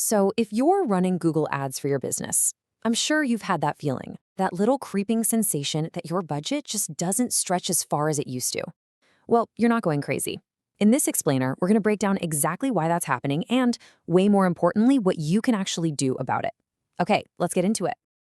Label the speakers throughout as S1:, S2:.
S1: So, if you're running Google Ads for your business, I'm sure you've had that feeling, that little creeping sensation that your budget just doesn't stretch as far as it used to. Well, you're not going crazy. In this explainer, we're going to break down exactly why that's happening and, way more importantly, what you can actually do about it. Okay, let's get into it.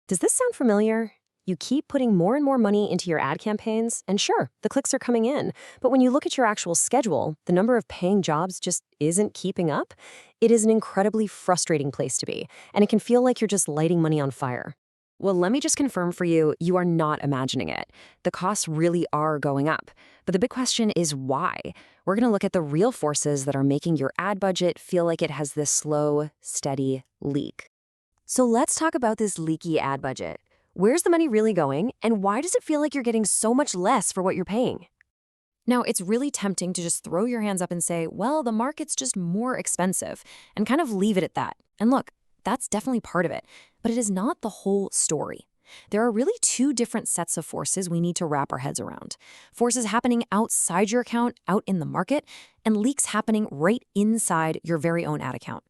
S2: Does this sound familiar? You keep putting more and more money into your ad campaigns, and sure, the clicks are coming in. But when you look at your actual schedule, the number of paying jobs just isn't keeping up. It is an incredibly frustrating place to be, and it can feel like you're just lighting money on fire. Well, let me just confirm for you, you are not imagining it. The costs really are going up. But the big question is why? We're going to look at the real forces that are making your ad budget feel like it has this slow, steady leak. So let's talk about this leaky ad budget. Where's the money really going, and why does it feel like you're getting so much less for what you're paying?
S1: Now, it's really tempting to just throw your hands up and say, well, the market's just more expensive, and kind of leave it at that. And look, that's definitely part of it, but it is not the whole story. There are really two different sets of forces we need to wrap our heads around. Forces happening outside your account, out in the market, and leaks happening right inside your very own ad account.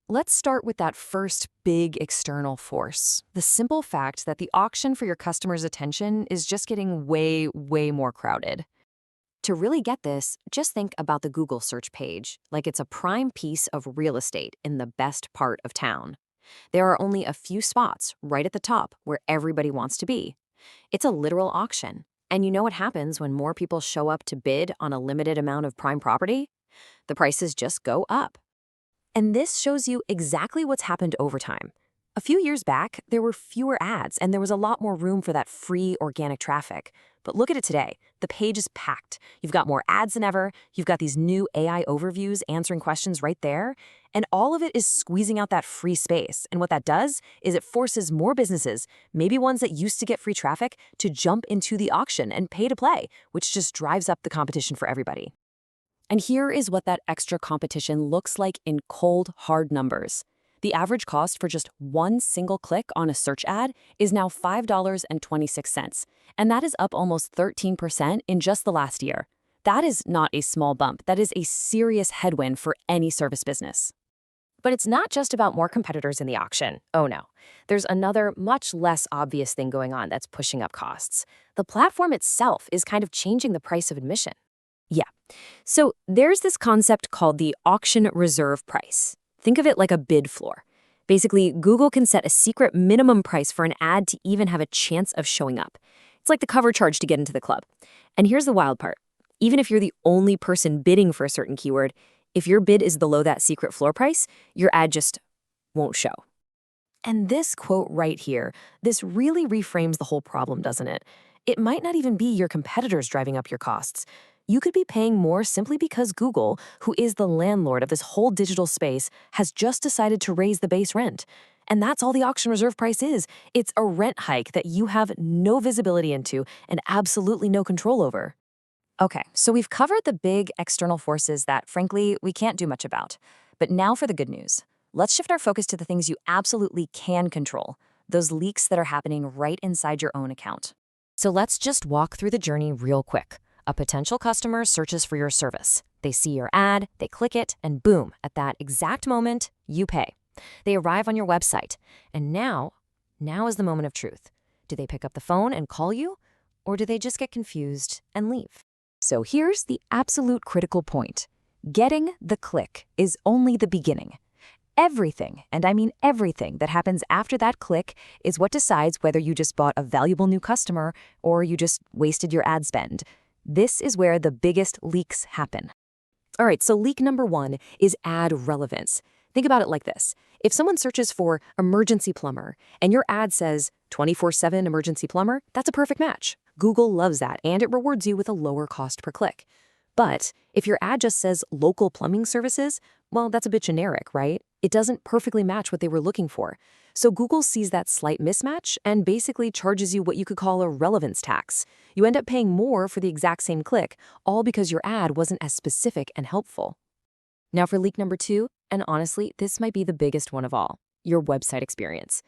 S1: Let's start with that first big external force, the simple fact that the auction for your customers' attention is just getting way, way more crowded. To really get this, just think about the Google search page like it's a prime piece of real estate in the best part of town. There are only a few spots right at the top where everybody wants to be. It's a literal auction. And you know what happens when more people show up to bid on a limited amount of prime property? The prices just go up. And this shows you exactly what's happened over time. A few years back, there were fewer ads and there was a lot more room for that free organic traffic. But look at it today. The page is packed. You've got more ads than ever. You've got these new AI overviews answering questions right there. And all of it is squeezing out that free space. And what that does is it forces more businesses, maybe ones that used to get free traffic, to jump into the auction and pay to play, which just drives up the competition for everybody. And here is what that extra competition looks like in cold, hard numbers. The average cost for just one single click on a search ad is now $5.26, and that is up almost 13% in just the last year. That is not a small bump. That is a serious headwind for any service business.
S2: But it's not just about more competitors in the auction. Oh no. There's another, much less obvious thing going on that's pushing up costs. The platform itself is kind of changing the price of admission.
S1: Yeah. So there's this concept called the auction reserve price. Think of it like a bid floor. Basically, Google can set a secret minimum price for an ad to even have a chance of showing up. It's like the cover charge to get into the club. And here's the wild part. Even if you're the only person bidding for a certain keyword, if your bid is below that secret floor price, your ad just won't show. And this quote right here, this really reframes the whole problem, doesn't it? It might not even be your competitors driving up your costs. You could be paying more simply because Google, who is the landlord of this whole digital space, has just decided to raise the base rent. And that's all the auction reserve price is. It's a rent hike that you have no visibility into and absolutely no control over. Okay, so we've covered the big external forces that, frankly, we can't do much about. But now for the good news. Let's shift our focus to the things you absolutely can control, those leaks that are happening right inside your own account. So let's just walk through the journey real quick. A potential customer searches for your service. They see your ad, they click it, and boom, at that exact moment, you pay. They arrive on your website, and now is the moment of truth. Do they pick up the phone and call you, or do they just get confused and leave? So here's the absolute critical point. Getting the click is only the beginning. Everything, and I mean everything, that happens after that click is what decides whether you just bought a valuable new customer or you just wasted your ad spend. This is where the biggest leaks happen. All right, so leak number one is ad relevance. Think about it like this. If someone searches for emergency plumber and your ad says 24/7 emergency plumber, that's a perfect match. Google loves that, and it rewards you with a lower cost per click. But if your ad just says local plumbing services, well, that's a bit generic, right? It doesn't perfectly match what they were looking for. So Google sees that slight mismatch and basically charges you what you could call a relevance tax. You end up paying more for the exact same click, all because your ad wasn't as specific and helpful. Now for leak number two, and honestly, this might be the biggest one of all, your website experience.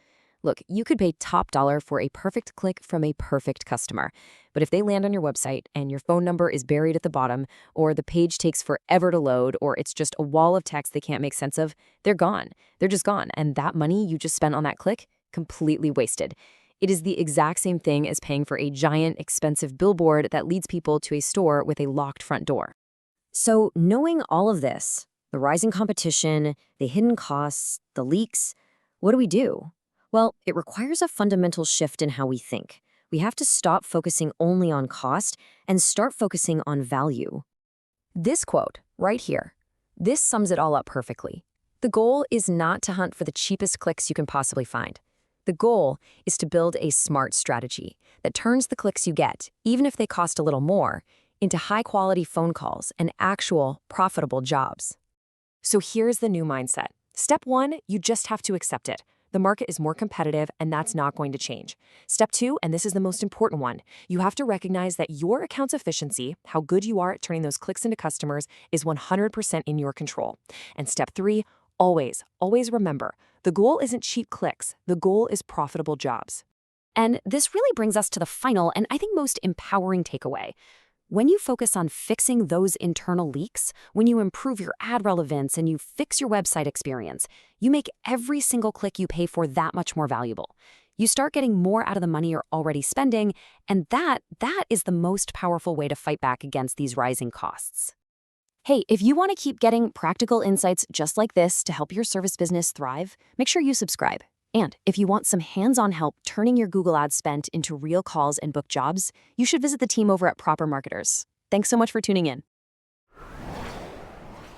S1: Look, you could pay top dollar for a perfect click from a perfect customer. But if they land on your website and your phone number is buried at the bottom, or the page takes forever to load, or it's just a wall of text they can't make sense of, they're gone. They're just gone. And that money you just spent on that click, completely wasted. It is the exact same thing as paying for a giant, expensive billboard that leads people to a store with a locked front door.
S2: So, knowing all of this, the rising competition, the hidden costs, the leaks, what do? Well, it requires a fundamental shift in how we think. We have to stop focusing only on cost and start focusing on value.
S1: This quote, right here, this sums it all up perfectly. The goal is not to hunt for the cheapest clicks you can possibly find. The goal is to build a smart strategy that turns the clicks you get, even if they cost a little more, into high-quality phone calls and actual, profitable jobs.
S2: So here's the new mindset. Step 1, you just have to accept it. The market is more competitive, and that's not going to change. Step 2, and this is the most important one, you have to recognize that your account's efficiency, how good you are at turning those clicks into customers, is 100% in your control. And step 3, always remember, the goal isn't cheap clicks. The goal is profitable jobs. And this really brings us to the final and I think most empowering takeaway. When you focus on fixing those internal leaks, when you improve your ad relevance and you fix your website experience, you make every single click you pay for that much more valuable. You start getting more out of the money you're already spending, and that is the most powerful way to fight back against these rising costs. Hey, if you want to keep getting practical insights just like this to help your service business thrive, make sure you subscribe. And if you want some hands-on help turning your Google Ads spent into real calls and book jobs, you should visit the team over at Proper Marketers. Thanks so much for tuning in.